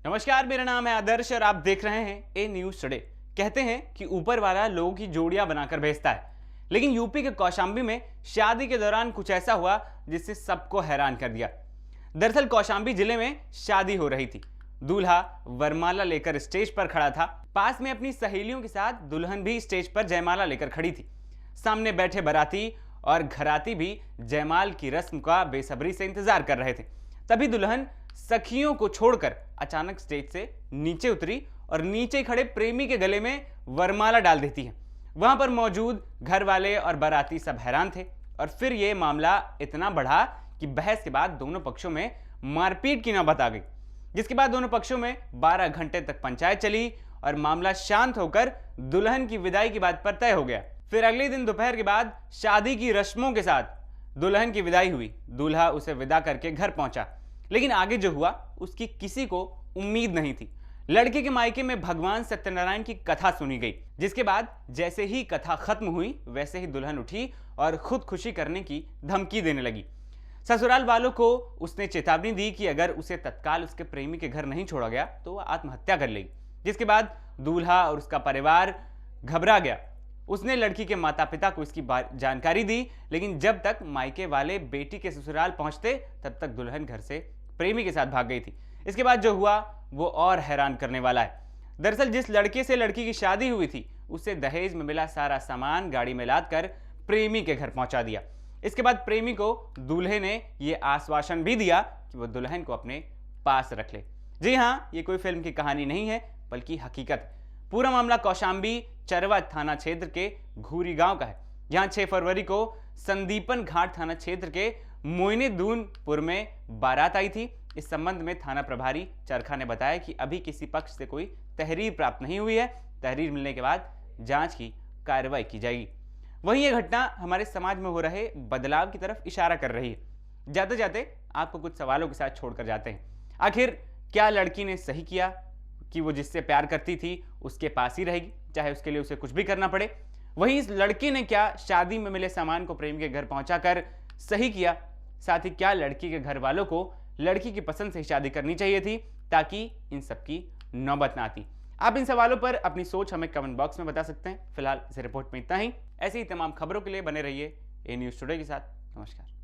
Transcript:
नमस्कार, मेरा नाम है आदर्श और आप देख रहे हैं ए न्यूज टुडे। कहते हैं कि ऊपर वाला लोगों की जोड़ियां बनाकर भेजता है, लेकिन यूपी के कौशाम्बी में शादी के दौरान कुछ ऐसा हुआ जिससे सबको हैरान कर दिया। दरअसल कौशाम्बी जिले में शादी हो रही थी। दूल्हा वरमाला लेकर स्टेज पर खड़ा था। पास में अपनी सहेलियों के साथ दुल्हन भी स्टेज पर जयमाला लेकर खड़ी थी। सामने बैठे बाराती और घराती भी जयमाल की रस्म का बेसब्री से इंतजार कर रहे थे। तभी दुल्हन सखियों को छोड़कर अचानक स्टेज से नीचे उतरी और नीचे खड़े प्रेमी के गले में वरमाला डाल देती है। वहां पर मौजूद घर वाले और बाराती सब हैरान थे और फिर यह मामला इतना बढ़ा कि बहस के बाद दोनों पक्षों में मारपीट की नौबत आ गई, जिसके बाद दोनों पक्षों में 12 घंटे तक पंचायत चली और मामला शांत होकर दुल्हन की विदाई की बात पर तय हो गया। फिर अगले दिन दोपहर के बाद शादी की रस्मों के साथ दुल्हन की विदाई हुई। दूल्हा उसे विदा करके घर पहुंचा, लेकिन आगे जो हुआ उसकी किसी को उम्मीद नहीं थी। लड़के के मायके में भगवान सत्यनारायण की कथा सुनी गई, जिसके बाद जैसे ही कथा खत्म हुई वैसे ही दुल्हन उठी और खुदकुशी करने की धमकी देने लगी। ससुराल वालों को उसने चेतावनी दी कि अगर उसे तत्काल उसके प्रेमी के घर नहीं छोड़ा गया तो वह आत्महत्या कर लेगी, जिसके बाद दूल्हा और उसका परिवार घबरा गया। उसने लड़की के माता पिता को इसकी जानकारी दी, लेकिन जब तक मायके वाले बेटी के ससुराल पहुंचते तब तक दुल्हन घर से प्रेमी के साथ भाग गई थी। इसके बाद जो हुआ वो और हैरान करने वाला है। दरअसल जिस लड़के से लड़की की शादी हुई थी उसे दहेज में मिला सारा सामान गाड़ी में लादकर प्रेमी के घर पहुंचा दिया। इसके बाद प्रेमी को दूल्हे ने यह आश्वासन भी दिया कि वो दुल्हन को अपने पास रख ले। जी हाँ, ये कोई फिल्म की कहानी नहीं है बल्कि हकीकत। पूरा मामला कौशाम्बी चरवा थाना क्षेत्र के घूरी गांव का है। यहां 6 फरवरी को संदीपन घाट थाना क्षेत्र के मोइनुद्दीनपुर में बारात आई थी। इस संबंध में थाना प्रभारी चरखा ने बताया कि अभी किसी पक्ष से कोई तहरीर प्राप्त नहीं हुई है। तहरीर मिलने के बाद जांच की कार्रवाई की जाएगी। वहीं यह घटना हमारे समाज में हो रहे बदलाव की तरफ इशारा कर रही है। जाते जाते आपको कुछ सवालों के साथ छोड़कर जाते हैं। आखिर क्या लड़की ने सही किया कि वो जिससे प्यार करती थी उसके पास ही रहेगी, चाहे उसके लिए उसे कुछ भी करना पड़े? वहीं इस लड़के ने क्या शादी में मिले सामान को प्रेमी के घर पहुंचाकर सही किया? साथ ही क्या लड़की के घर वालों को लड़की की पसंद से शादी करनी चाहिए थी ताकि इन सब की नौबत ना आती? आप इन सवालों पर अपनी सोच हमें कमेंट बॉक्स में बता सकते हैं। फिलहाल इस रिपोर्ट में इतना ही। ऐसी ही तमाम खबरों के लिए बने रहिए ए न्यूज टुडे के साथ। नमस्कार।